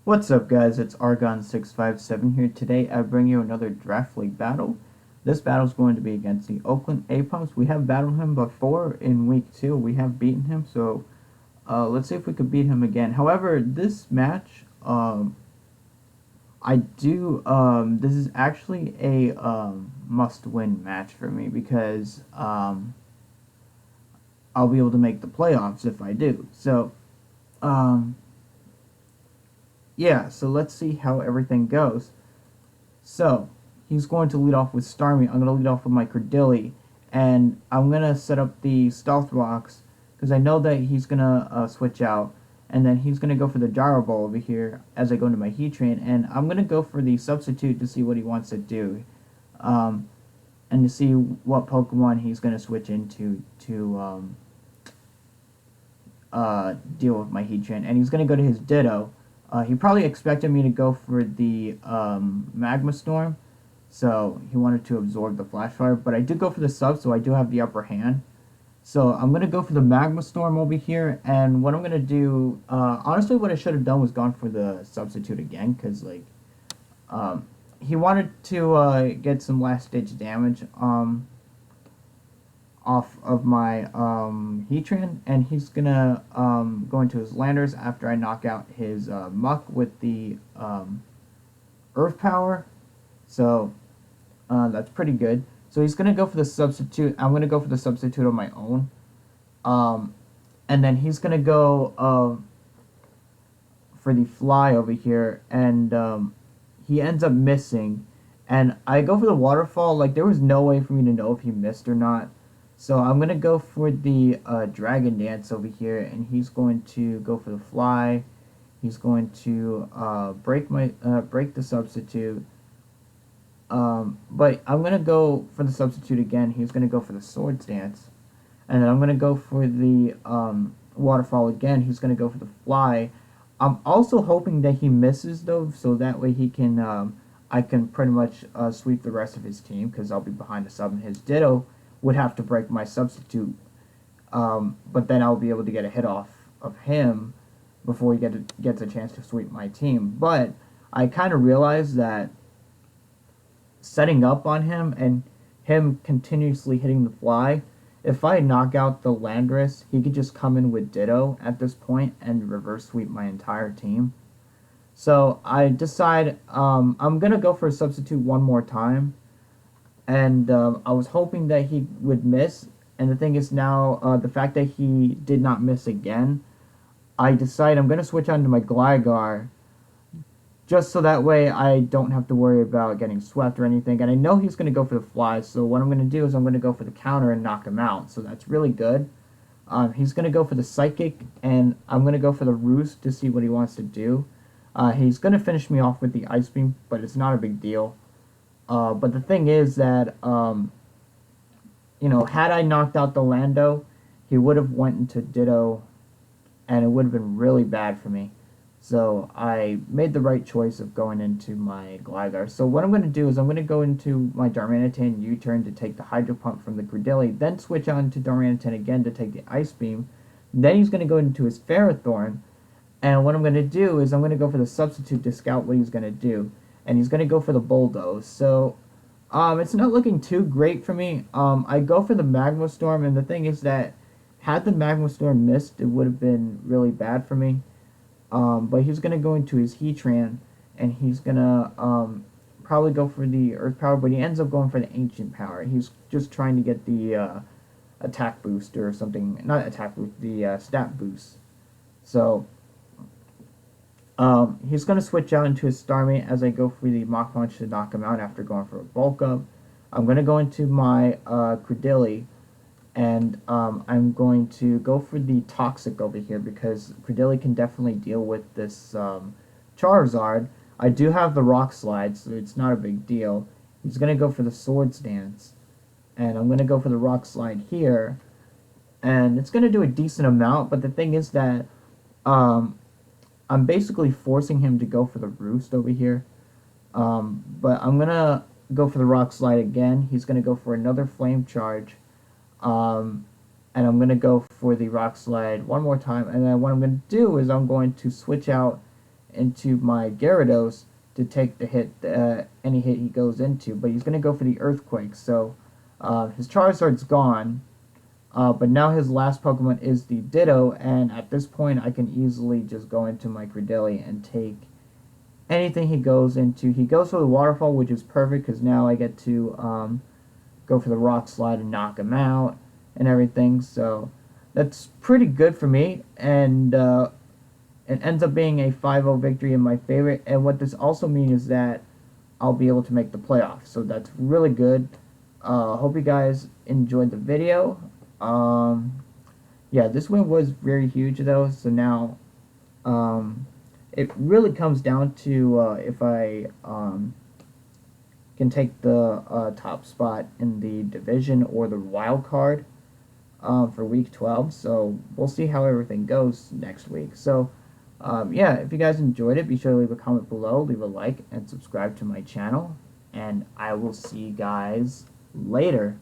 What's up, guys? It's Argon657 here. Today I bring you another Draft League battle. This battle is going to be against the Oakland Aipoms. We have battled him before in week 2. We have beaten him, so let's see if we could beat him again. However, this match, this is actually a must-win match for me because I'll be able to make the playoffs if I do. So, um, yeah, so let's see how everything goes. So, he's going to lead off with Starmie. I'm going to lead off with my Credilli. And I'm going to set up the Stealth Rocks because I know that he's going to switch out. And then he's going to go for the Gyro Ball over here as I go into my Heatran. And I'm going to go for the Substitute to see what he wants to do. And to see what Pokemon he's going to switch into to deal with my Heatran. And he's going to go to his Ditto. He probably expected me to go for the Magma Storm, so he wanted to absorb the Flash Fire, but I did go for the sub, so I do have the upper hand. So I'm going to go for the Magma Storm over here, and what I'm going to do, honestly what I should have done was gone for the Substitute again, because like, he wanted to get some last ditch damage off of my Heatran, and he's gonna go into his Landers after I knock out his Muck with the Earth Power. So that's pretty good. So he's gonna go for the Substitute. I'm gonna go for the Substitute on my own, and then he's gonna go for the Fly over here, and he ends up missing. And I go for the Waterfall. Like, there was no way for me to know if he missed or not. So I'm going to go for the Dragon Dance over here, and he's going to go for the Fly. He's going to break the Substitute. But I'm going to go for the Substitute again. He's going to go for the Swords Dance. And then I'm going to go for the Waterfall again. He's going to go for the Fly. I'm also hoping that he misses, though, so that way he can I can pretty much sweep the rest of his team, because I'll be behind the sub, and his Ditto would have to break my Substitute, but then I'll be able to get a hit off of him before he gets a chance to sweep my team. But I kind of realized that setting up on him and him continuously hitting the Fly, if I knock out the Landorus, he could just come in with Ditto at this point and reverse sweep my entire team. So I decide I'm going to go for a Substitute one more time. And I was hoping that he would miss. And the thing is now, the fact that he did not miss again, I decide I'm going to switch on to my Gligar, just so that way I don't have to worry about getting swept or anything. And I know he's going to go for the Fly, so what I'm going to do is I'm going to go for the counter and knock him out. So that's really good. He's going to go for the Psychic, and I'm going to go for the Roost to see what he wants to do. He's going to finish me off with the Ice Beam, but it's not a big deal. But the thing is that, had I knocked out the Lando, he would have went into Ditto, and it would have been really bad for me. So I made the right choice of going into my Gligar. So what I'm going to do is I'm going to go into my Darmanitan U-turn to take the Hydro Pump from the Credilli, then switch on to Darmanitan again to take the Ice Beam. Then he's going to go into his Ferrothorn, and what I'm going to do is I'm going to go for the Substitute to scout what he's going to do. And he's going to go for the Bulldoze. So, it's not looking too great for me. I go for the Magma Storm, and the thing is that had the Magma Storm missed, it would have been really bad for me. But he's going to go into his Heatran, and he's going to probably go for the Earth Power, but he ends up going for the Ancient Power. He's just trying to get the attack boost or something. Not attack boost, the stat boost. So, he's going to switch out into his Starmie as I go for the Mach Punch to knock him out after going for a Bulk Up. I'm going to go into my Credilli, and I'm going to go for the Toxic over here because Credilli can definitely deal with this Charizard. I do have the Rock Slide, so it's not a big deal. He's going to go for the Swords Dance, and I'm going to go for the Rock Slide here, and it's going to do a decent amount, but the thing is that I'm basically forcing him to go for the Roost over here. But I'm going to go for the Rock Slide again. He's going to go for another Flame Charge. And I'm going to go for the Rock Slide one more time. And then what I'm going to do is I'm going to switch out into my Gyarados to take the hit, any hit he goes into. But he's going to go for the Earthquake. So his Charizard's gone. But now his last Pokemon is the Ditto, and at this point I can easily just go into my Credillia and take anything he goes into. He goes for the Waterfall, which is perfect because now I get to go for the Rock Slide and knock him out and everything. So that's pretty good for me, and it ends up being a 5-0 victory in my favor. And what this also means is that I'll be able to make the playoffs. So that's really good. Hope you guys enjoyed the video. Yeah, this win was very huge though. So now, it really comes down to if I can take the top spot in the division or the wild card for week 12. So we'll see how everything goes next week. So yeah, if you guys enjoyed it, be sure to leave a comment below, leave a like, and subscribe to my channel. And I will see you guys later.